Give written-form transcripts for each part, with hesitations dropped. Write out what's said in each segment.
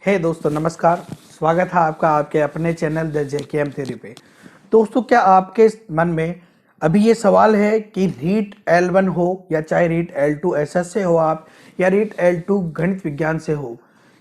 हे दोस्तों नमस्कार। स्वागत है आपका आपके अपने चैनल द जेकेएम थ्योरी पे। दोस्तों, क्या आपके मन में अभी ये सवाल है कि रीट L1 हो या चाहे रीट L2 एसएस से हो आप या रीट L2 गणित विज्ञान से हो,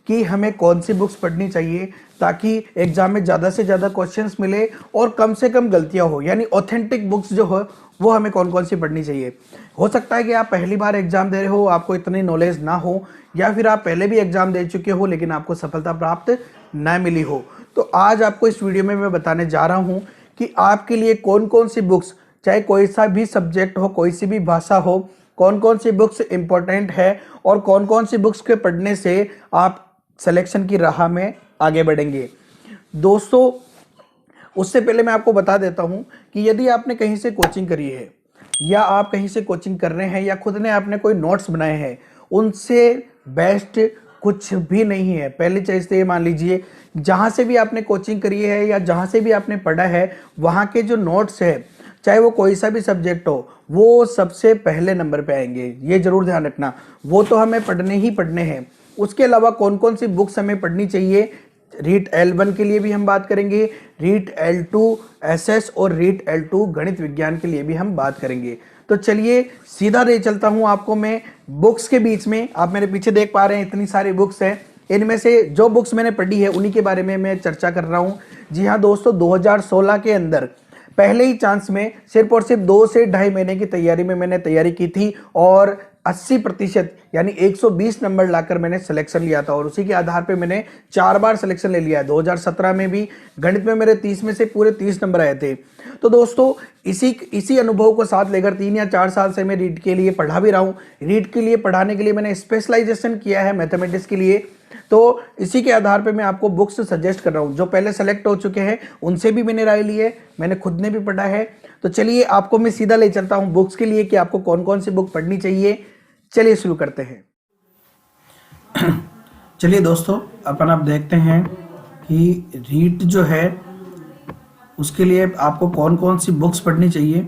कि हमें कौन सी बुक्स पढ़नी चाहिए ताकि एग्जाम में ज़्यादा से ज़्यादा क्वेश्चंस मिले और कम से कम गलतियां हो, यानी ऑथेंटिक बुक्स जो हो वो हमें कौन कौन सी पढ़नी चाहिए। हो सकता है कि आप पहली बार एग्जाम दे रहे हो, आपको इतनी नॉलेज ना हो, या फिर आप पहले भी एग्जाम दे चुके हो लेकिन आपको सफलता प्राप्त न मिली हो। तो आज आपको इस वीडियो में मैं बताने जा रहा हूं कि आपके लिए कौन कौन सी बुक्स, चाहे कोई सा भी सब्जेक्ट हो, कोई सी भी भाषा हो, कौन कौन सी बुक्स इंपॉर्टेंट है और कौन कौन सी बुक्स के पढ़ने से आप सिलेक्शन की राह में आगे बढ़ेंगे। दोस्तों, उससे पहले मैं आपको बता देता हूं कि यदि आपने कहीं से कोचिंग करी है या आप कहीं से कोचिंग कर रहे हैं या खुद ने आपने कोई नोट्स बनाए हैं, उनसे बेस्ट कुछ भी नहीं है। पहली चीज़ तो ये मान लीजिए, जहाँ से भी आपने कोचिंग करी है या जहाँ से भी आपने पढ़ा है, वहाँ के जो नोट्स है, चाहे वो कोई सा भी सब्जेक्ट हो, वो सबसे पहले नंबर पे आएंगे। ये जरूर ध्यान रखना, वो तो हमें पढ़ने ही पढ़ने हैं। उसके अलावा कौन कौन सी बुक्स हमें पढ़नी चाहिए, रीट L1 के लिए भी हम बात करेंगे, रीट L2 एसएस और रीट L2 गणित विज्ञान के लिए भी हम बात करेंगे। तो चलिए सीधा ले चलता हूं आपको मैं बुक्स के बीच में। आप मेरे पीछे देख पा रहे हैं इतनी सारी बुक्स हैं, इनमें से जो बुक्स मैंने पढ़ी है उन्हीं के बारे में मैं चर्चा कर रहा हूं। जी हाँ दोस्तों, 2016 के अंदर पहले ही चांस में सिर्फ और सिर्फ 2 से ढाई महीने की तैयारी में मैंने तैयारी की थी और 80% यानी 120 नंबर लाकर मैंने सिलेक्शन लिया था और उसी के आधार पे मैंने 4 बार सिलेक्शन ले लिया है। 2017 में भी गणित में मेरे 30 में से पूरे 30 नंबर आए थे। तो दोस्तों, इसी अनुभव को साथ लेकर 3 या 4 साल से मैं रीट के लिए पढ़ा भी रहा हूँ। रीट के लिए पढ़ाने के लिए मैंने स्पेशलाइजेशन किया है मैथमेटिक्स के लिए। तो इसी के आधार पे मैं आपको बुक्स सजेस्ट कर रहा हूँ। जो पहले सेलेक्ट हो चुके हैं उनसे भी मैंने राय ली है, मैंने खुद ने भी पढ़ा है। तो चलिए आपको मैं सीधा ले चलता हूँ बुक्स के लिए कि आपको कौन कौन सी बुक पढ़नी चाहिए। चलिए शुरू करते हैं। चलिए दोस्तों, अपन आप देखते हैं कि रीट जो है उसके लिए आपको कौन कौन सी बुक्स पढ़नी चाहिए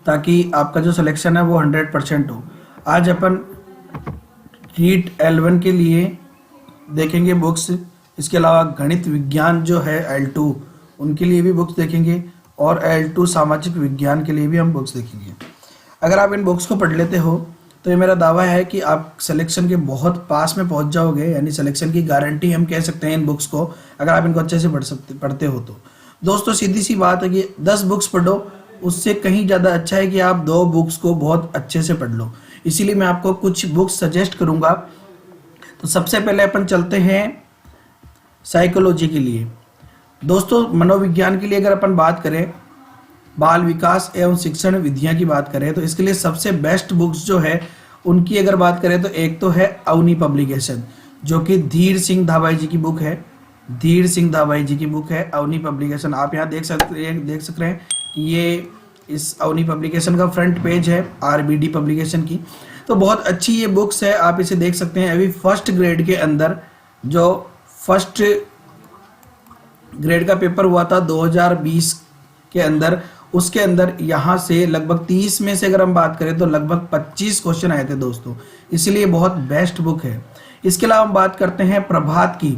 ताकि आपका जो सिलेक्शन है वो 100% हो। आज अपन रीट L1 के लिए देखेंगे बुक्स, इसके अलावा गणित विज्ञान जो है L2 उनके लिए भी बुक्स देखेंगे और L2 सामाजिक विज्ञान के लिए भी हम बुक्स देखेंगे। अगर आप इन बुक्स को पढ़ लेते हो तो ये मेरा दावा है कि आप सिलेक्शन के बहुत पास में पहुंच जाओगे, यानी सिलेक्शन की गारंटी हम कह सकते हैं इन बुक्स को, अगर आप इनको अच्छे से पढ़ते हो तो। दोस्तों, सीधी सी बात है कि 10 बुक्स पढ़ो, उससे कहीं ज़्यादा अच्छा है कि आप 2 बुक्स को बहुत अच्छे से पढ़ लो। इसीलिए मैं आपको कुछ बुक्स सजेस्ट करूँगा। तो सबसे पहले अपन चलते हैं साइकोलॉजी के लिए। दोस्तों, मनोविज्ञान के लिए अगर अपन बात करें, बाल विकास एवं शिक्षण विधियां की बात करें, तो इसके लिए सबसे बेस्ट बुक्स जो है उनकी अगर बात करें तो एक तो है अवनी पब्लिकेशन, जो कि धीर सिंह धाबाई जी की बुक है। धीर सिंह धाबाई जी की बुक है अवनी पब्लिकेशन। आप यहाँ देख सकते हैं कि ये इस अवनी पब्लिकेशन का फ्रंट पेज है आरबीडी पब्लिकेशन की। तो बहुत अच्छी ये बुक्स है, आप इसे देख सकते हैं। अभी फर्स्ट ग्रेड के अंदर जो फर्स्ट ग्रेड का पेपर हुआ था 2020 के अंदर, उसके अंदर यहाँ से लगभग 30 में से अगर हम बात करें तो लगभग 25 क्वेश्चन आए थे दोस्तों, इसलिए बहुत बेस्ट बुक है। इसके अलावा हम बात करते हैं प्रभात की।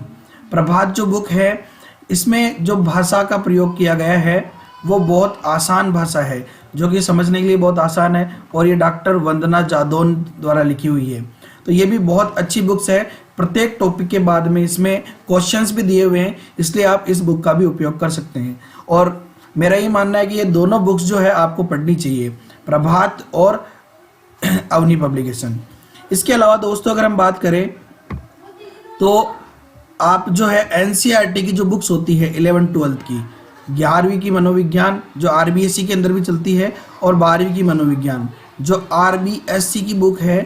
प्रभात जो बुक है, इसमें जो भाषा का प्रयोग किया गया है वो बहुत आसान भाषा है, जो कि समझने के लिए बहुत आसान है और ये डॉक्टर वंदना जादौन द्वारा लिखी हुई है। तो ये भी बहुत अच्छी बुक्स है। प्रत्येक टॉपिक के बाद में इसमें क्वेश्चंस भी दिए हुए हैं, इसलिए आप इस बुक का भी उपयोग कर सकते हैं। और मेरा ये मानना है कि ये दोनों बुक्स जो है आपको पढ़नी चाहिए, प्रभात और अवनी पब्लिकेशन। इसके अलावा दोस्तों अगर हम बात करें तो आप जो है एनसीईआरटी की जो बुक्स होती है 11th-12th की, 11वीं की मनोविज्ञान जो आरबीएससी के अंदर भी चलती है और 12वीं की मनोविज्ञान जो आरबीएससी की बुक है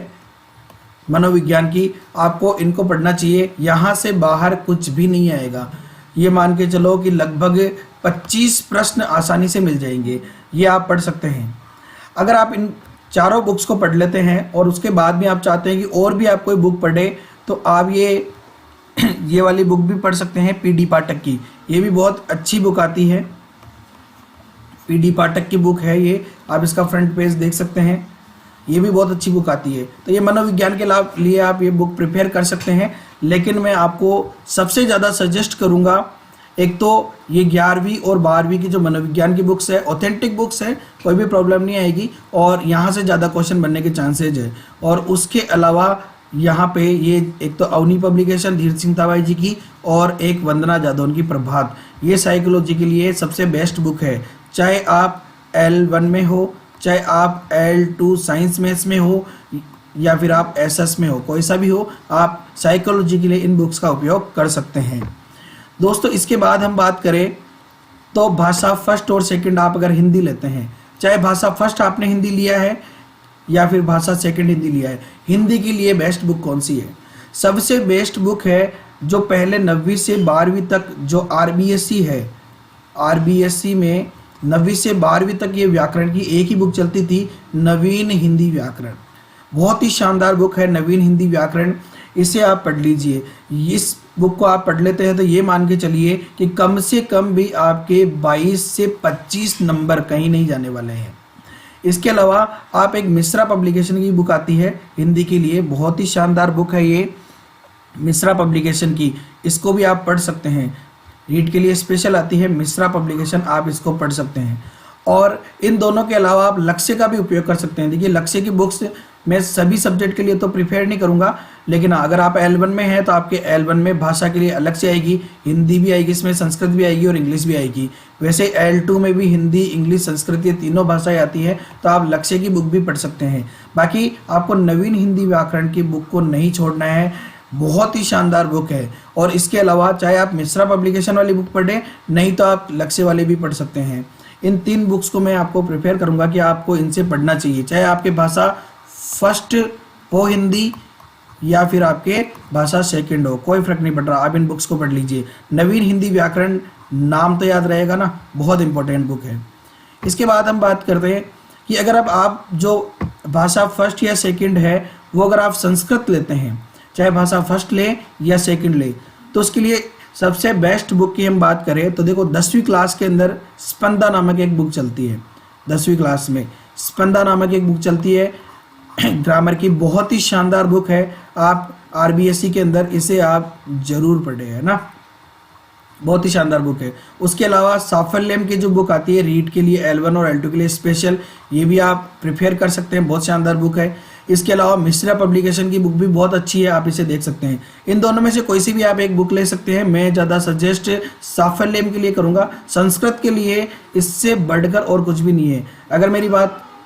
मनोविज्ञान की, आपको इनको पढ़ना चाहिए। यहाँ से बाहर कुछ भी नहीं आएगा। ये मान के चलो कि लगभग 25 प्रश्न आसानी से मिल जाएंगे, ये आप पढ़ सकते हैं। अगर आप इन चारों बुक्स को पढ़ लेते हैं और उसके बाद में आप चाहते हैं कि और भी आप कोई बुक पढ़े, तो आप ये वाली बुक भी पढ़ सकते हैं पीडी पाठक की। ये भी बहुत अच्छी बुक आती है, पीडी पाठक की बुक है ये, आप इसका फ्रंट पेज देख सकते हैं। ये भी बहुत अच्छी बुक आती है। तो ये मनोविज्ञान के लिए आप ये बुक प्रिपेयर कर सकते हैं। लेकिन मैं आपको सबसे ज़्यादा सजेस्ट करूँगा, एक तो ये 11वीं और 12वीं की जो मनोविज्ञान की बुक्स है, ऑथेंटिक बुक्स है, कोई भी प्रॉब्लम नहीं आएगी और यहाँ से ज़्यादा क्वेश्चन बनने के चांसेज है। और उसके अलावा यहाँ पे ये एक तो अवनी पब्लिकेशन धीर सिंह ताबाई जी की और एक वंदना जादौन की प्रभात, ये साइकोलॉजी के लिए सबसे बेस्ट बुक है। चाहे आप L1 में हो, चाहे आप L2 साइंस मैथ्स में हो या फिर आप SS में हो, कोई सा भी हो, आप साइकोलॉजी के लिए इन बुक्स का उपयोग कर सकते हैं। दोस्तों इसके बाद हम बात करें तो भाषा फर्स्ट और सेकंड आप अगर हिंदी लेते हैं, चाहे भाषा फर्स्ट आपने हिंदी लिया है या फिर भाषा सेकंड हिंदी लिया है, हिंदी के लिए बेस्ट बुक कौन सी है? सबसे बेस्ट बुक है जो पहले 9वीं से 12वीं तक जो RBSC है, RBSC में 9वीं से 12वीं तक ये व्याकरण की एक ही बुक चलती थी, नवीन हिंदी व्याकरण। बहुत ही शानदार बुक है नवीन हिंदी व्याकरण, इसे आप पढ़ लीजिए। इस बुक को आप पढ़ लेते हैं तो ये मान के चलिए कि कम से कम भी आपके 22 से 25 नंबर कहीं नहीं जाने वाले हैं। इसके अलावा आप एक मिश्रा पब्लिकेशन की बुक आती है हिंदी के लिए, बहुत ही शानदार बुक है ये मिश्रा पब्लिकेशन की, इसको भी आप पढ़ सकते हैं। रीड के लिए स्पेशल आती है मिश्रा पब्लिकेशन, आप इसको पढ़ सकते हैं। और इन दोनों के अलावा आप लक्ष्य का भी उपयोग कर सकते हैं। देखिए लक्ष्य की बुक्स मैं सभी सब्जेक्ट के लिए तो प्रिफेयर नहीं करूंगा, लेकिन अगर आप L1 में हैं तो आपके L1 में भाषा के लिए अलग से आएगी, हिंदी भी आएगी, इसमें संस्कृत भी आएगी और इंग्लिश भी आएगी। वैसे L2 में भी हिंदी, इंग्लिश, संस्कृत ये तीनों भाषाएं आती हैं, तो आप लक्ष्य की बुक भी पढ़ सकते हैं। बाकी आपको नवीन हिंदी व्याकरण की बुक को नहीं छोड़ना है, बहुत ही शानदार बुक है। और इसके अलावा चाहे आप मिश्रा पब्लिकेशन वाली बुक पढ़ें, नहीं तो आप लक्ष्य वाले भी पढ़ सकते हैं। इन 3 बुक्स को मैं आपको प्रिपेयर करूंगा कि आपको इनसे पढ़ना चाहिए, चाहे आपके भाषा फर्स्ट हो हिंदी या फिर आपके भाषा सेकंड हो, कोई फर्क नहीं पड़ रहा, आप इन बुक्स को पढ़ लीजिए। नवीन हिंदी व्याकरण नाम तो याद रहेगा ना, बहुत इंपॉर्टेंट बुक है। इसके बाद हम बात करते हैं कि अगर अब आप जो भाषा फर्स्ट या सेकंड है वो अगर आप संस्कृत लेते हैं, चाहे भाषा फर्स्ट ले या सेकंड ले, तो उसके लिए सबसे बेस्ट बुक की हम बात करें तो देखो 10वीं क्लास के अंदर स्पंदा नामक एक बुक चलती है। 10वीं क्लास में स्पंदा नामक एक बुक चलती है ग्रामर की, बहुत ही शानदार बुक है। आप RBSC के अंदर इसे आप जरूर पढ़े, है ना, बहुत ही शानदार बुक है। उसके अलावा साफल्यम की जो बुक आती है रीड के लिए L1 और L2 के लिए स्पेशल, ये भी आप प्रिपेयर कर सकते हैं, बहुत शानदार बुक है। इसके अलावा मिश्रा पब्लिकेशन की बुक भी बहुत अच्छी है, आप इसे देख सकते हैं। इन दोनों में से कोई सी भी आप एक बुक ले सकते हैं। मैं ज़्यादा सजेस्ट साफल्यम के लिए करूँगा, संस्कृत के लिए इससे बढ़कर और कुछ भी नहीं है।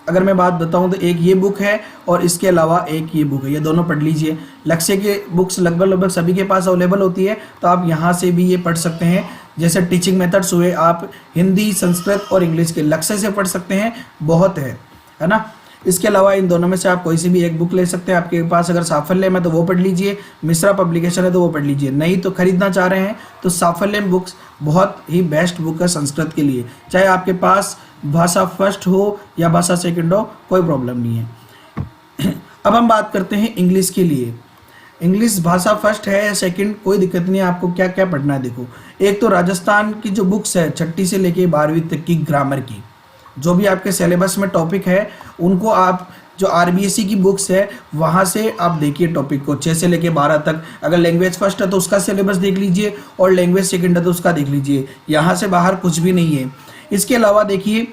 अगर मैं बात बताऊं तो एक ये बुक है और इसके अलावा एक ये बुक है, ये दोनों पढ़ लीजिए। लक्ष्य के बुक्स लगभग सभी के पास अवेलेबल होती है, तो आप यहाँ से भी ये पढ़ सकते हैं। जैसे टीचिंग मेथड्स हुए, आप हिंदी, संस्कृत और इंग्लिश के लक्ष्य से पढ़ सकते हैं, बहुत है ना। इसके अलावा इन दोनों में से आप कोई सी भी एक बुक ले सकते हैं। आपके पास अगर साफल्यम है तो वो पढ़ लीजिए, मिश्रा पब्लिकेशन है तो वो पढ़ लीजिए, नहीं तो खरीदना चाह रहे हैं तो साफल्यम बुक्स बहुत ही बेस्ट बुक है संस्कृत के लिए। चाहे आपके पास भाषा फर्स्ट हो या भाषा सेकंड हो, कोई प्रॉब्लम नहीं है। अब हम बात करते हैं इंग्लिश के लिए। इंग्लिश भाषा फर्स्ट है या सेकंड, कोई दिक्कत नहीं है। आपको क्या क्या पढ़ना है देखो, एक तो राजस्थान की जो बुक्स है 6ठी से लेके 12वीं तक की ग्रामर की, जो भी आपके सिलेबस में टॉपिक है उनको आप जो RBSC की बुक्स है वहाँ से आप देखिए टॉपिक को 6 से लेके 12 तक। अगर लैंग्वेज फर्स्ट है तो उसका सिलेबस देख लीजिए और लैंग्वेज सेकंड है तो उसका देख लीजिए, यहाँ से बाहर कुछ भी नहीं है। इसके अलावा देखिए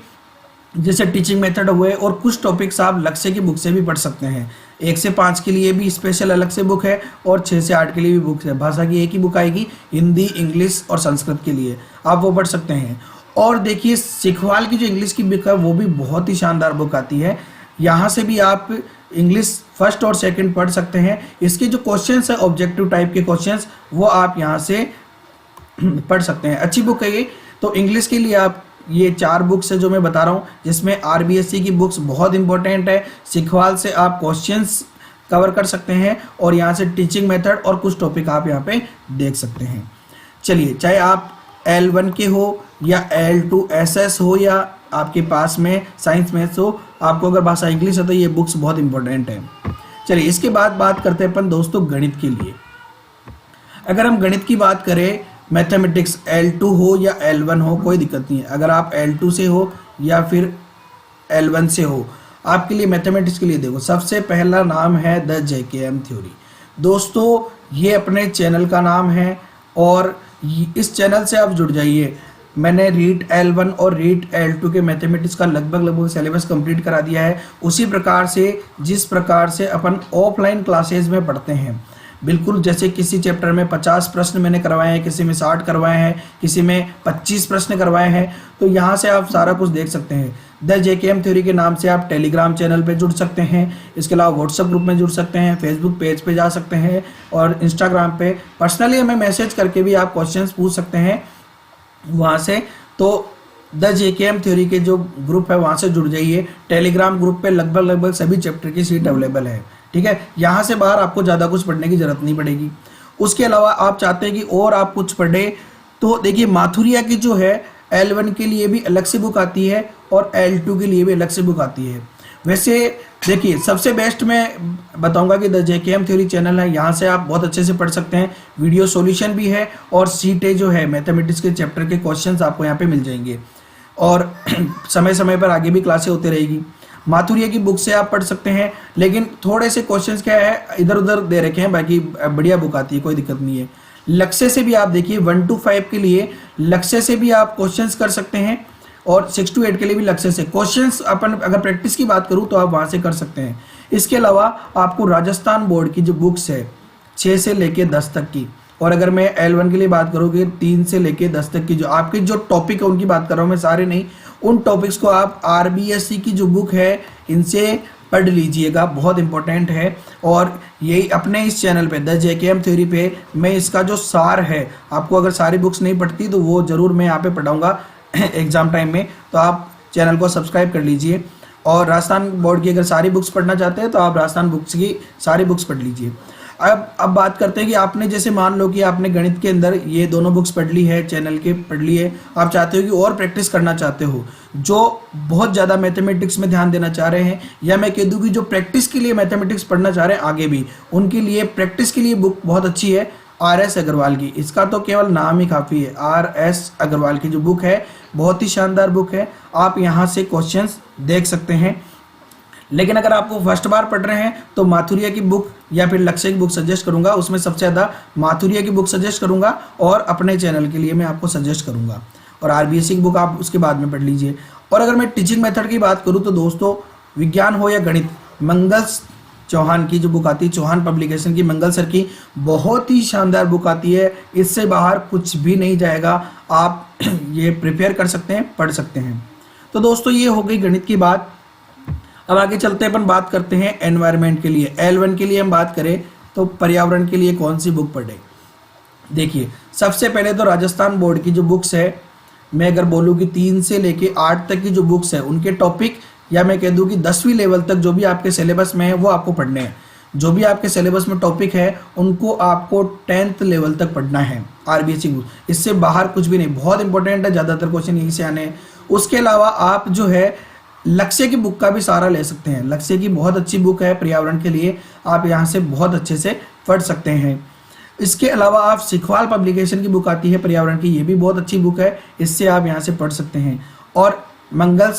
जैसे टीचिंग मेथड हुए और कुछ टॉपिक्स आप लक्ष्य की बुक से भी पढ़ सकते हैं। 1 से 5 के लिए भी स्पेशल अलग से बुक है और 6 से 8 के लिए भी बुक है। भाषा की एक ही बुक आएगी, हिंदी, इंग्लिश और संस्कृत के लिए, आप वो पढ़ सकते हैं। और देखिए सिखवाल की जो इंग्लिश की बुक है वो भी बहुत ही शानदार बुक आती है, यहाँ से भी आप इंग्लिश फर्स्ट और सेकंड पढ़ सकते हैं। इसके जो क्वेश्चंस है ऑब्जेक्टिव टाइप के क्वेश्चंस, वो आप यहाँ से पढ़ सकते हैं, अच्छी बुक है ये। तो इंग्लिश के लिए आप ये 4 बुक्स है जो मैं बता रहा हूँ, जिसमें RBSC की बुक्स बहुत इंपॉर्टेंट है। सिखवाल से आप क्वेश्चंस कवर कर सकते हैं और यहाँ से टीचिंग मेथड और कुछ टॉपिक आप यहाँ पे देख सकते हैं। चलिए, चाहे आप L1 के हो या L2 SS हो या आपके पास में साइंस मैथ्स हो, आपको अगर भाषा इंग्लिश है तो ये बुक्स बहुत इंपॉर्टेंट है। चलिए, इसके बाद बात करते हैं अपन दोस्तों गणित के लिए। अगर हम गणित की बात करें, मैथमेटिक्स L2 हो या L1 हो, कोई दिक्कत नहीं है। अगर आप L2 से हो या फिर L1 से हो, आपके लिए मैथमेटिक्स के लिए देखो सबसे पहला नाम है द JKM थ्योरी। दोस्तों ये अपने चैनल का नाम है और इस चैनल से आप जुड़ जाइए। मैंने रीट L1 और रीट L2 के मैथमेटिक्स का लगभग सिलेबस कंप्लीट करा दिया है, उसी प्रकार से जिस प्रकार से अपन ऑफलाइन क्लासेज में पढ़ते हैं। बिल्कुल जैसे किसी चैप्टर में 50 प्रश्न मैंने करवाए हैं, किसी में 60 करवाए हैं, किसी में 25 प्रश्न करवाए हैं। तो यहाँ से आप सारा कुछ देख सकते हैं। द JKM थ्योरी के नाम से आप टेलीग्राम चैनल पे जुड़ सकते हैं, इसके अलावा व्हाट्सएप ग्रुप में जुड़ सकते हैं, फेसबुक पेज पे जा सकते हैं और इंस्टाग्राम पे पर्सनली हमें मैसेज करके भी आप क्वेश्चंस पूछ सकते हैं वहाँ से। तो द JKM थ्योरी के जो ग्रुप है वहाँ से जुड़ जाइए। टेलीग्राम ग्रुप पे लगभग सभी चैप्टर की सीट अवेलेबल है, ठीक है। यहाँ से बाहर आपको ज़्यादा कुछ पढ़ने की जरूरत नहीं पड़ेगी। उसके अलावा आप चाहते हैं कि और आप कुछ पढ़े, तो देखिए माथुरिया की जो है L1 के लिए भी अलग से बुक आती है और L2 के लिए भी अलग से बुक आती है। वैसे देखिए सबसे बेस्ट मैं बताऊंगा कि द JKM थ्योरी चैनल है, यहाँ से आप बहुत अच्छे से पढ़ सकते हैं। वीडियो सॉल्यूशन भी है और सीटें जो है मैथमेटिक्स के चैप्टर के क्वेश्चंस आपको यहाँ पे मिल जाएंगे और समय समय पर आगे भी क्लासें होती रहेगी। माथुरिया की बुक से आप पढ़ सकते हैं, लेकिन थोड़े से क्वेश्चंस क्या है इधर उधर दे रखे हैं, बाकी बढ़िया बुक आती है, कोई दिक्कत नहीं है। लक्ष्य से भी आप देखिए 1 to 5 के लिए लक्ष्य से भी आप क्वेश्चंस कर सकते हैं और 6 to 8 के लिए भी लक्ष्य से क्वेश्चंस अपन अगर प्रैक्टिस की बात करूं तो आप वहां से कर सकते हैं। इसके अलावा आपको राजस्थान बोर्ड की जो बुक्स है 6 से लेके 10 तक की, और अगर मैं L1 के लिए बात करूँ कि 3 से लेके 10 तक की जो आपके जो टॉपिक है उनकी बात कर रहा हूँ मैं, सारे नहीं, उन टॉपिक्स को आप RBSC की जो बुक है इनसे पढ़ लीजिएगा, बहुत इंपॉर्टेंट है। और यही अपने इस चैनल पे द JKM थ्योरी पे मैं इसका जो सार है, आपको अगर सारी बुक्स नहीं पढ़ती तो वो ज़रूर मैं यहाँ पे पढ़ाऊँगा एग्ज़ाम टाइम में, तो आप चैनल को सब्सक्राइब कर लीजिए। और राजस्थान बोर्ड की अगर सारी बुक्स पढ़ना चाहते हैं तो आप राजस्थान बुक्स की सारी बुक्स पढ़ लीजिए। अब बात करते हैं कि आपने जैसे मान लो कि आपने गणित के अंदर ये दोनों बुक्स पढ़ ली है, चैनल के पढ़ ली है, आप चाहते हो कि और प्रैक्टिस करना चाहते हो, जो बहुत ज़्यादा मैथमेटिक्स में ध्यान देना चाह रहे हैं, या मैं कह दूँ कि जो प्रैक्टिस के लिए मैथमेटिक्स पढ़ना चाह रहे हैं आगे भी, उनके लिए प्रैक्टिस के लिए बुक बहुत अच्छी है RS अग्रवाल की। इसका तो केवल नाम ही काफ़ी है, RS अग्रवाल की जो बुक है बहुत ही शानदार बुक है, आप यहाँ से क्वेश्चंस देख सकते हैं। लेकिन अगर आपको फर्स्ट बार पढ़ रहे हैं तो माथुरिया की बुक या फिर लक्ष्य की बुक सजेस्ट करूंगा, उसमें सबसे ज़्यादा माथुरिया की बुक सजेस्ट करूंगा और अपने चैनल के लिए मैं आपको सजेस्ट करूंगा, और RBSC की बुक आप उसके बाद में पढ़ लीजिए। और अगर मैं टीचिंग मेथड की बात करूँ तो दोस्तों विज्ञान हो या गणित, मंगल चौहान की जो बुक आती है, चौहान पब्लिकेशन की, मंगल सर की, बहुत ही शानदार बुक आती है, इससे बाहर कुछ भी नहीं जाएगा, आप ये प्रिपेयर कर सकते हैं, पढ़ सकते हैं। तो दोस्तों ये हो गई गणित की बात। अब आगे चलते हैं, अपन बात करते हैं एनवायरनमेंट के लिए। L1 के लिए हम बात करें तो पर्यावरण के लिए कौन सी बुक पढ़े। देखिए सबसे पहले तो राजस्थान बोर्ड की जो बुक्स है, मैं अगर बोलूँ कि 3 से लेके 8 तक की जो बुक्स है उनके टॉपिक, या मैं कह दूँ कि 10वीं लेवल तक जो भी आपके सिलेबस में है वो आपको पढ़ने हैं। जो भी आपके सिलेबस में टॉपिक है उनको आपको 10th लेवल तक पढ़ना है RBSC बुक, इससे बाहर कुछ भी नहीं। बहुत इंपॉर्टेंट है, ज़्यादातर क्वेश्चन यहीं से आने हैं। उसके अलावा आप जो है लक्ष्य की बुक का भी सहारा ले सकते हैं। लक्ष्य की बहुत अच्छी बुक है पर्यावरण के लिए, आप यहाँ से बहुत अच्छे से पढ़ सकते हैं। इसके अलावा आप सिखवाल पब्लिकेशन की बुक आती है पर्यावरण की, ये भी बहुत अच्छी बुक है, इससे आप यहाँ से पढ़ सकते हैं। और मंगल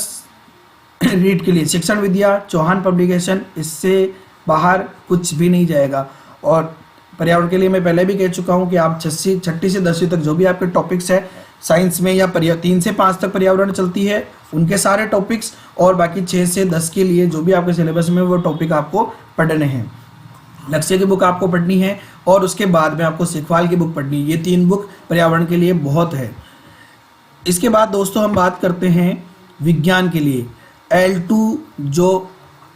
रीड के लिए शिक्षण विद्या, चौहान पब्लिकेशन, इससे बाहर कुछ भी नहीं जाएगा। और पर्यावरण के लिए मैं पहले भी कह चुका हूँ कि आप छठी से 10वीं तक जो भी आपके टॉपिक्स है साइंस में, या 3 से 5 तक पर्यावरण चलती है उनके सारे टॉपिक्स, और बाकी 6 से 10 के लिए जो भी आपके सिलेबस में वो टॉपिक आपको पढ़ने हैं। लक्ष्य की बुक आपको पढ़नी है और उसके बाद में आपको सिखवाल की बुक पढ़नी है। ये 3 बुक पर्यावरण के लिए बहुत है। इसके बाद दोस्तों हम बात करते हैं विज्ञान के लिए। L2 जो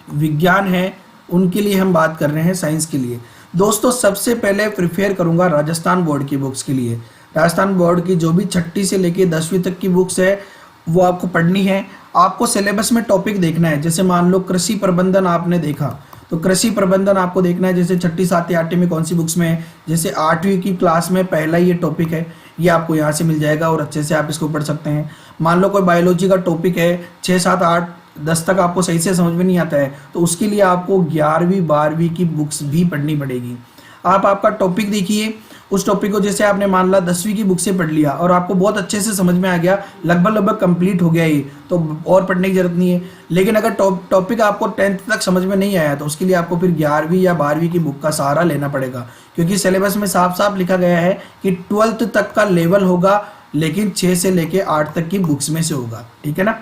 विज्ञान है उनके लिए हम बात कर रहे हैं, साइंस के लिए। दोस्तों सबसे पहले प्रिफेयर करूंगा राजस्थान बोर्ड की बुक्स के लिए। राजस्थान बोर्ड की जो भी 6ठी से लेके 10वीं तक की बुक्स है वो आपको पढ़नी है। आपको सिलेबस में टॉपिक देखना है, जैसे मान लो कृषि प्रबंधन आपने देखा तो कृषि प्रबंधन आपको देखना है, जैसे 6ठी 7वीं 8वीं में कौन सी बुक्स में है। जैसे 8वीं की क्लास में पहला ये टॉपिक है, ये आपको यहाँ से मिल जाएगा और अच्छे से आप इसको पढ़ सकते हैं। मान लो कोई बायोलॉजी का टॉपिक है, 6, 7, 8, 10 तक आपको सही से समझ में नहीं आता है, तो उसके लिए आपको 11वीं 12वीं की बुक्स भी पढ़नी पड़ेगी। आप आपका टॉपिक देखिए, उस टॉपिक को, जैसे आपने मान ला 10वीं की बुक से पढ़ लिया और आपको बहुत अच्छे से समझ में आ गया, लगभग कंप्लीट हो गया ये, तो और पढ़ने की जरूरत नहीं है। लेकिन अगर टॉपिक आपको 10th तक समझ में नहीं आया तो उसके लिए आपको फिर 11वीं या 12वीं की बुक का सहारा लेना पड़ेगा, क्योंकि सिलेबस में साफ साफ लिखा गया है कि 12th तक का लेवल होगा, लेकिन 6 से लेके 8 तक की बुक्स में से होगा, ठीक है ना।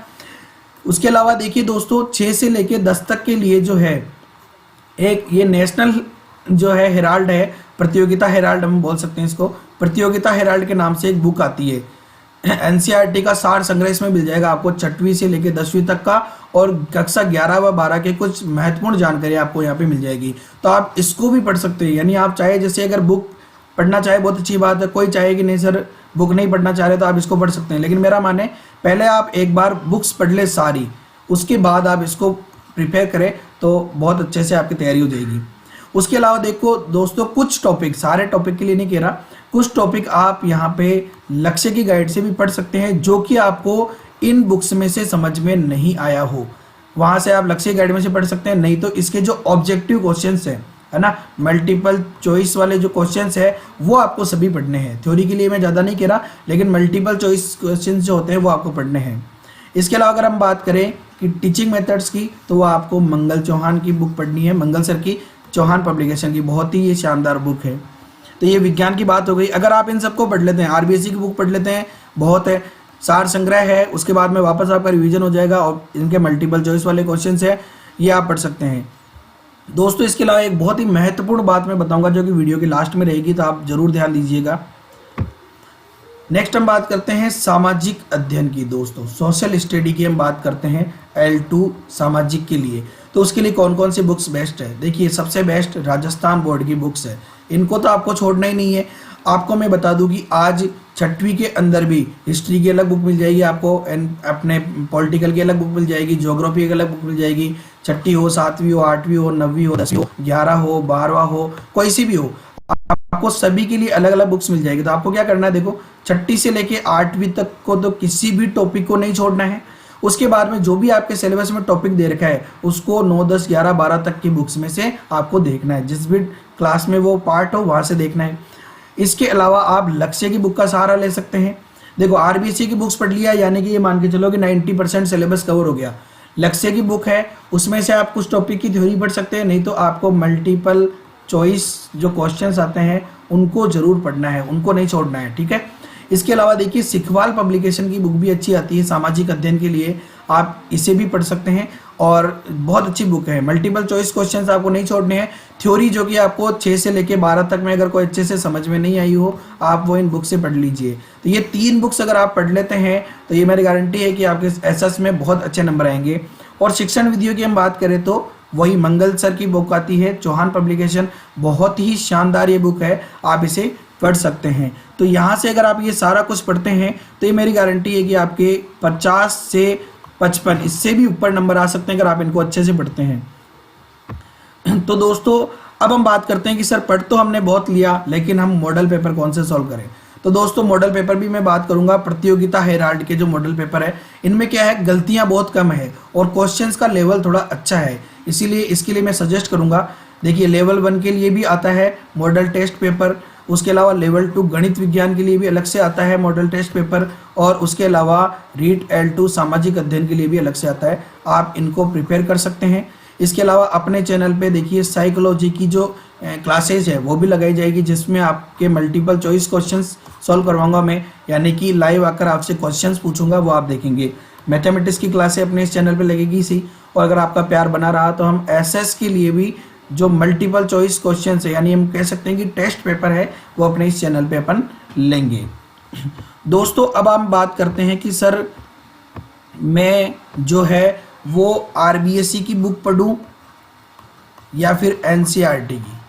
उसके अलावा देखिए दोस्तों, 6 से लेके 10 तक के लिए जो है एक ये नेशनल जो है हेराल्ड है, प्रतियोगिता हेराल्ड हम बोल सकते हैं इसको, प्रतियोगिता हेराल्ड के नाम से एक बुक आती है। एनसीईआरटी का सार संग्रह इसमें मिल जाएगा आपको 6वीं से लेकर 10वीं तक का, और कक्षा 11 व 12 के कुछ महत्वपूर्ण जानकारी आपको यहाँ पे मिल जाएगी, तो आप इसको भी पढ़ सकते हैं। यानी आप चाहे, जैसे अगर बुक पढ़ना चाहे बहुत अच्छी बात है, कोई चाहे कि नहीं सर बुक नहीं पढ़ना चाह रहे तो आप इसको पढ़ सकते हैं, लेकिन मेरा माने पहले आप एक बार बुक्स पढ़ ले सारी, उसके बाद आप इसको प्रिपेयर करें तो बहुत अच्छे से आपकी तैयारी हो जाएगी। उसके अलावा देखो दोस्तों, कुछ टॉपिक, सारे टॉपिक के लिए नहीं कह रहा, कुछ टॉपिक आप यहाँ पे लक्ष्य की गाइड से भी पढ़ सकते हैं, जो कि आपको इन बुक्स में से समझ में नहीं आया हो, वहां से आप लक्ष्य गाइड में से पढ़ सकते हैं। नहीं तो इसके जो ऑब्जेक्टिव क्वेश्चंस है ना, मल्टीपल चॉइस वाले जो क्वेश्चंस है वो आपको सभी पढ़ने हैं। थ्योरी के लिए मैं ज़्यादा नहीं कह रहा, लेकिन मल्टीपल चॉइस क्वेश्चंस जो होते हैं वो आपको पढ़ने हैं। इसके अलावा अगर हम बात करें कि टीचिंग मेथड्स की, तो वो आपको मंगल चौहान की बुक पढ़नी है, मंगल सर की, चौहान पब्लिकेशन की, बहुत ही ये शानदार बुक है। तो ये विज्ञान की बात हो गई। अगर आप इन सबको पढ़ लेते हैं, आरबीएससी की बुक पढ़ लेते हैं, बहुत है, सार संग्रह है, उसके बाद में वापस आपका रिवीजन हो जाएगा, और इनके मल्टीपल चॉइस वाले क्वेश्चंस है, ये आप पढ़ सकते हैं दोस्तों। इसके अलावा एक बहुत ही महत्वपूर्ण बात मैं बताऊंगा, जो कि वीडियो की लास्ट में रहेगी, तो आप जरूर ध्यान दीजिएगा। नेक्स्ट हम बात करते हैं सामाजिक अध्ययन की दोस्तों, सोशल स्टडी की हम बात करते हैं L2 सामाजिक के लिए। तो उसके लिए कौन कौन सी बुक्स बेस्ट है, देखिए सबसे बेस्ट राजस्थान बोर्ड की बुक्स है, इनको तो आपको छोड़ना ही नहीं है। आपको मैं बता दूं कि आज 6वीं के अंदर भी हिस्ट्री की अलग बुक मिल जाएगी आपको, अपने पॉलिटिकल की अलग बुक मिल जाएगी, ज्योग्राफी की अलग बुक मिल जाएगी, 6ठी हो, 7वीं हो, 8वीं हो, 9वीं हो, 10वीं हो, 11 हो, 12वां हो, कोई सी भी हो, आपको सभी के लिए अलग अलग बुक्स मिल जाएगी। तो आपको क्या करना है, देखो 6ठी से लेके 8वीं तक को तो किसी भी टॉपिक को नहीं छोड़ना है। उसके बाद में जो भी आपके सिलेबस में टॉपिक दे रखा है उसको 9, 10, 11, 12 तक की बुक्स में से आपको देखना है, जिस भी क्लास में वो पार्ट हो वहां से देखना है। इसके अलावा आप लक्ष्य की बुक का सहारा ले सकते हैं। देखो आरबीएससी की बुक्स पढ़ लिया, यानी कि ये मान के चलो कि 90% सिलेबस कवर हो गया। लक्ष्य की बुक है, उसमें से आप कुछ टॉपिक की थ्योरी पढ़ सकते हैं, नहीं तो आपको मल्टीपल चॉइस जो क्वेश्चंस आते हैं उनको जरूर पढ़ना है, उनको नहीं छोड़ना है, ठीक है। इसके अलावा देखिए सिखवाल पब्लिकेशन की बुक भी अच्छी आती है सामाजिक अध्ययन के लिए, आप इसे भी पढ़ सकते हैं, और बहुत अच्छी बुक है। मल्टीपल चॉइस क्वेश्चंस आपको नहीं छोड़ने हैं, थ्योरी जो कि आपको 6 से लेके 12 तक में अगर कोई अच्छे से समझ में नहीं आई हो, आप वो इन बुक से पढ़ लीजिए। तो ये 3 बुक्स अगर आप पढ़ लेते हैं तो ये मेरी गारंटी है कि आपके एसएस में बहुत अच्छे नंबर आएंगे। और शिक्षण विधियों की हम बात करें तो वही मंगल सर की बुक आती है, चौहान पब्लिकेशन, बहुत ही शानदार ये बुक है, आप इसे पढ़ सकते हैं। तो यहाँ से अगर आप ये सारा कुछ पढ़ते हैं तो ये मेरी गारंटी है कि आपके 50 से 55 इससे भी ऊपर नंबर आ सकते हैं अगर आप इनको अच्छे से पढ़ते हैं। तो दोस्तों अब हम बात करते हैं कि सर पढ़ तो हमने बहुत लिया, लेकिन हम मॉडल पेपर कौन से सॉल्व करें। तो दोस्तों मॉडल पेपर भी मैं बात करूंगा, प्रतियोगिता हेराल्ड के जो मॉडल पेपर है इनमें क्या है, गलतियां बहुत कम है और क्वेश्चंस का लेवल थोड़ा अच्छा है, इसीलिए इसके लिए मैं सजेस्ट करूंगा। देखिए लेवल 1 के लिए भी आता है मॉडल टेस्ट पेपर, उसके अलावा लेवल 2 गणित विज्ञान के लिए भी अलग से आता है मॉडल टेस्ट पेपर, और उसके अलावा रीट L2 सामाजिक अध्ययन के लिए भी अलग से आता है, आप इनको प्रिपेयर कर सकते हैं। इसके अलावा अपने चैनल पे देखिए साइकोलॉजी की जो क्लासेज है वो भी लगाई जाएगी, जिसमें आपके मल्टीपल चॉइस क्वेश्चंस सॉल्व करवाऊंगा मैं, यानी कि लाइव आकर आपसे क्वेश्चंस पूछूंगा, वो आप देखेंगे। मैथमेटिक्स की क्लासें अपने इस चैनल पे लगेगी इसी, और अगर आपका प्यार बना रहा तो हम एसएस के लिए भी जो मल्टीपल चॉइस क्वेश्चन है, यानी हम कह सकते हैं कि टेस्ट पेपर है, वो अपने इस चैनल पे अपन लेंगे। दोस्तों अब हम बात करते हैं कि सर मैं जो है वो आरबीएससी की बुक पढ़ूं या फिर एनसीईआरटी की।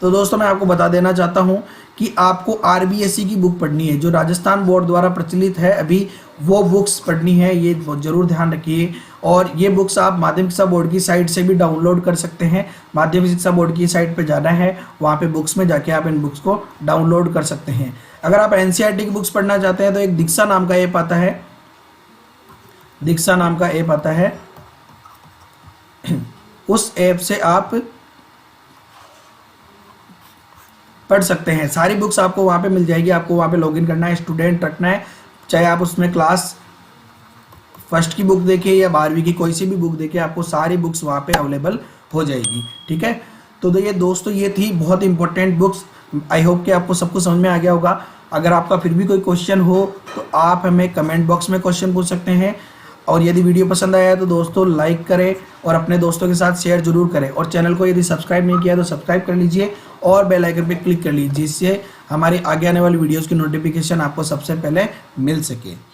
तो दोस्तों मैं आपको बता देना चाहता हूं कि आपको आरबीएससी की बुक पढ़नी है, जो राजस्थान बोर्ड द्वारा प्रचलित है अभी, वो बुक्स पढ़नी है, ये जरूर ध्यान रखिए। और ये बुक्स आप माध्यमिक शिक्षा बोर्ड की साइट से भी डाउनलोड कर सकते हैं, माध्यमिक शिक्षा बोर्ड की साइट पे जाना है, वहाँ पे बुक्स में जाके आप इन बुक्स को डाउनलोड कर सकते हैं। अगर आप एनसीईआरटी की बुक्स पढ़ना चाहते हैं तो एक दीक्षा नाम का ऐप आता है, दीक्षा नाम का ऐप आता है, उस ऐप से आप पढ़ सकते हैं। सारी बुक्स आपको वहाँ पे मिल जाएगी। आपको वहाँ पे लॉगिन करना है, स्टूडेंट रखना है, चाहे आप उसमें क्लास फर्स्ट की बुक देखिए या 12वीं की कोई सी भी बुक देखिए, आपको सारी बुक्स वहाँ पे अवेलेबल हो जाएगी। ठीक है, तो ये दोस्तों ये थी बहुत इंपॉर्टेंट बुक्स। आई होप कि आपको सब कुछ समझ में आ गया होगा। अगर आपका फिर भी कोई क्वेश्चन हो तो आप हमें कमेंट बॉक्स में क्वेश्चन पूछ सकते हैं। और यदि वीडियो पसंद आया है तो दोस्तों लाइक करें और अपने दोस्तों के साथ शेयर जरूर करें। और चैनल को यदि सब्सक्राइब नहीं किया तो सब्सक्राइब कर लीजिए और बेल आइकन पर क्लिक कर लीजिए, जिससे हमारी आगे आने वाली वीडियोज़ की नोटिफिकेशन आपको सबसे पहले मिल सके।